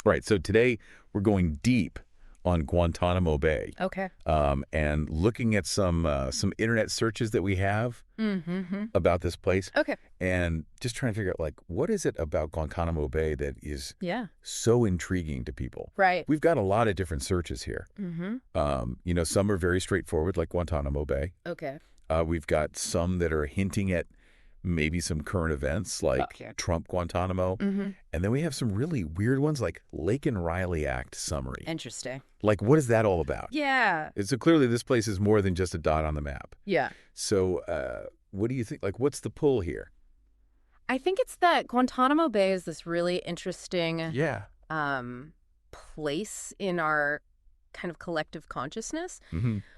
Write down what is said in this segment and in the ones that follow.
Right. So today we're going deep on Guantanamo Bay. Okay. And looking at some internet searches that we have about this place. Okay. And just trying to figure out, like, what is it about Guantanamo Bay that is so intriguing to people? Right. We've got a lot of different searches here. Some are very straightforward, like Guantanamo Bay. Okay. We've got some that are hinting at maybe some current events, like Trump Guantanamo. And then we have some really weird ones, like Lake and Riley Act summary. Interesting. Like, what is that all about? Yeah. So clearly this place is more than just a dot on the map. Yeah. So what do you think? Like, what's the pull here? I think it's that Guantanamo Bay is this really interesting place in our kind of collective consciousness.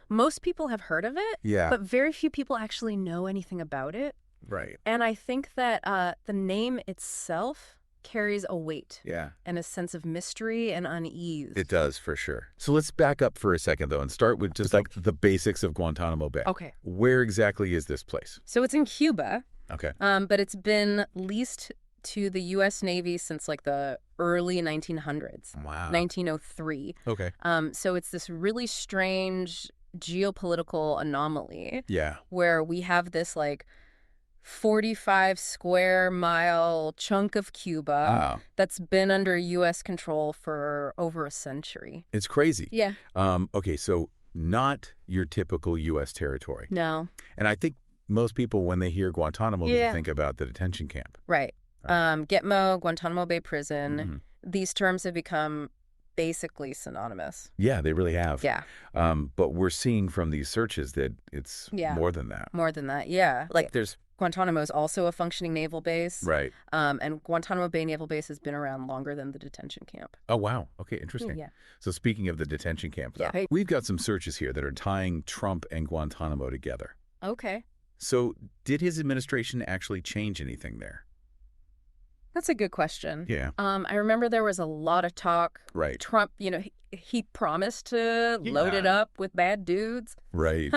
Most people have heard of it, but very few people actually know anything about it. Right. And I think that the name itself carries a weight and a sense of mystery and unease. It does, for sure. So let's back up for a second, though, and start with just like the basics of Guantanamo Bay. Okay. Where exactly is this place? So it's in Cuba. Okay. But it's been leased to the U.S. Navy since like the early 1900s. Wow. 1903. Okay. So it's this really strange geopolitical anomaly. Yeah. Where we have this like 45 square mile chunk of Cuba that's been under U.S. control for over a century. It's crazy. Yeah. Okay, so not your typical U.S. territory. No. And I think most people, when they hear Guantanamo, they think about the detention camp. Right. Gitmo, Guantanamo Bay Prison, these terms have become basically synonymous. Yeah, they really have. Yeah. But we're seeing from these searches that it's more than that. More than that, yeah. Like there's Guantanamo is also a functioning naval base. Right. And Guantanamo Bay Naval Base has been around longer than the detention camp. Oh, wow. Okay, interesting. Yeah. So speaking of the detention camp, we've got some searches here that are tying Trump and Guantanamo together. Okay. So did his administration actually change anything there? That's a good question. Yeah. I remember there was a lot of talk. Right. Trump, he promised to load it up with bad dudes. Right.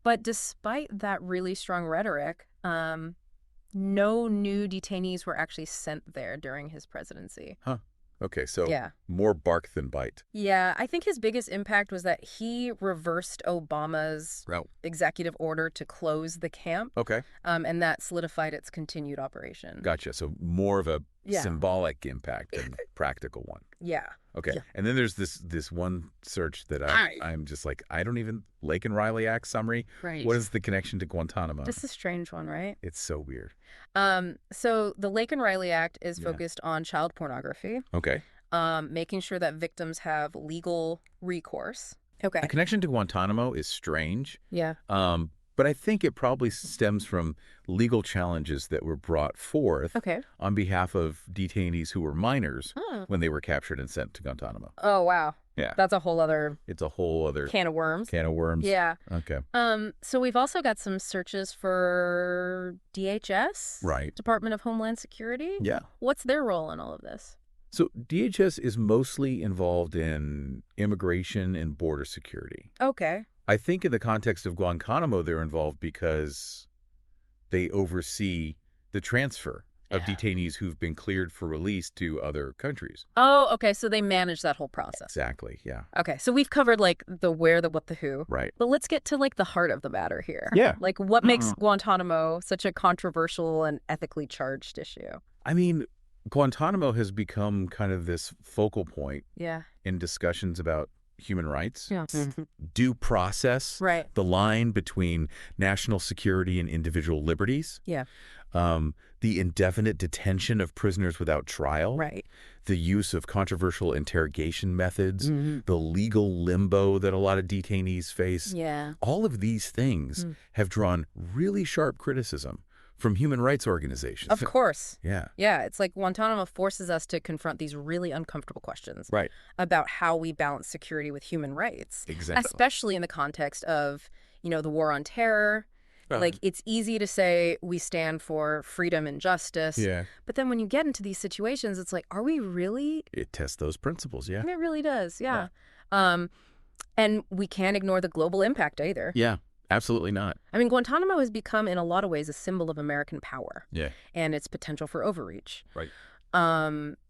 But despite that really strong rhetoric, no new detainees were actually sent there during his presidency. Huh. Okay, so more bark than bite. Yeah, I think his biggest impact was that he reversed Obama's executive order to close the camp. Okay. And that solidified its continued operation. Gotcha. So more of a symbolic impact than practical one. Yeah. Okay. Yeah. And then there's this one search that I'm just like, I don't even, Lake and Riley Act summary. Right. What is the connection to Guantanamo? This is a strange one, right? It's so weird. So the Lake and Riley Act is focused on child pornography. Okay. Making sure that victims have legal recourse. Okay. A connection to Guantanamo is strange. Yeah. But I think it probably stems from legal challenges that were brought forth on behalf of detainees who were minors when they were captured and sent to Guantanamo. Oh, wow. Yeah. That's a whole other... It's a whole other... Can of worms. Can of worms. Yeah. Okay. So we've also got some searches for DHS. Right. Department of Homeland Security. Yeah. What's their role in all of this? So DHS is mostly involved in immigration and border security. Okay. I think in the context of Guantanamo, they're involved because they oversee the transfer of detainees who've been cleared for release to other countries. Oh, okay. So they manage that whole process. Exactly. Yeah. Okay. So we've covered like the where, the what, the who. Right. But let's get to like the heart of the matter here. Yeah. Like what makes Guantanamo such a controversial and ethically charged issue? I mean, Guantanamo has become kind of this focal point in discussions about human rights, due process, the line between national security and individual liberties, the indefinite detention of prisoners without trial, the use of controversial interrogation methods, the legal limbo that a lot of detainees face. All of these things have drawn really sharp criticism from human rights organizations. Of course. Yeah. Yeah. It's like Guantanamo forces us to confront these really uncomfortable questions about how we balance security with human rights. Exactly. Especially in the context of, the war on terror. Like, it's easy to say we stand for freedom and justice. Yeah. But then when you get into these situations, it's like, are we really? It tests those principles, yeah. It really does, yeah. And we can't ignore the global impact either. Yeah. Absolutely not. I mean, Guantanamo has become, in a lot of ways, a symbol of American power. Yeah. And its potential for overreach. Right.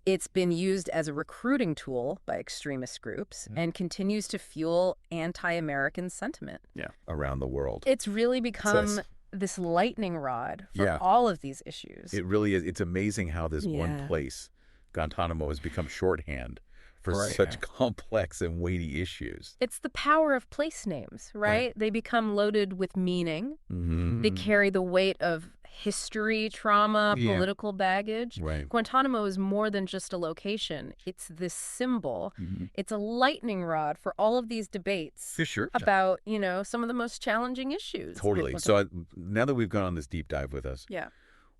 It's been used as a recruiting tool by extremist groups and continues to fuel anti-American sentiment. Yeah, around the world. It's really become this lightning rod for all of these issues. It really is. It's amazing how this one place, Guantanamo, has become shorthand for such complex and weighty issues. It's the power of place names, right? They become loaded with meaning. They carry the weight of history, trauma, political baggage. Guantanamo is more than just a location. It's this symbol. It's a lightning rod for all of these debates about, you know, some of the most challenging issues. Totally. So now that we've gone on this deep dive with us,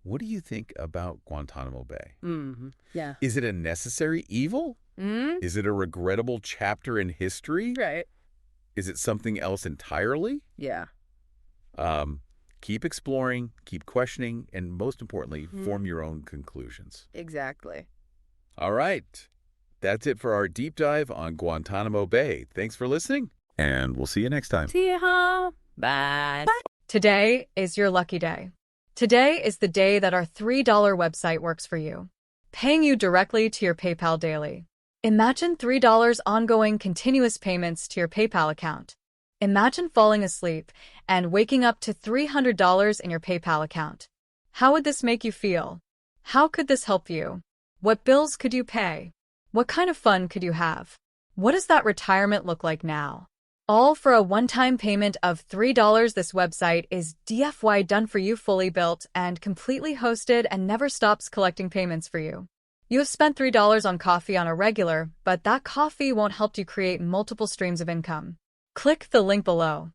what do you think about Guantanamo Bay? Is it a necessary evil? Is it a regrettable chapter in history? Is it something else entirely? Keep exploring, keep questioning, and most importantly, form your own conclusions. Exactly. All right. That's it for our deep dive on Guantanamo Bay. Thanks for listening, and we'll see you next time. See ya. Bye. Today is your lucky day. Today is the day that our $3 website works for you, paying you directly to your PayPal daily. Imagine $3 ongoing continuous payments to your PayPal account. Imagine falling asleep and waking up to $300 in your PayPal account. How would this make you feel? How could this help you? What bills could you pay? What kind of fun could you have? What does that retirement look like now? All for a one-time payment of $3. This website is DFY done for you, fully built and completely hosted, and never stops collecting payments for you. You have spent $3 on coffee on a regular, but that coffee won't help you create multiple streams of income. Click the link below.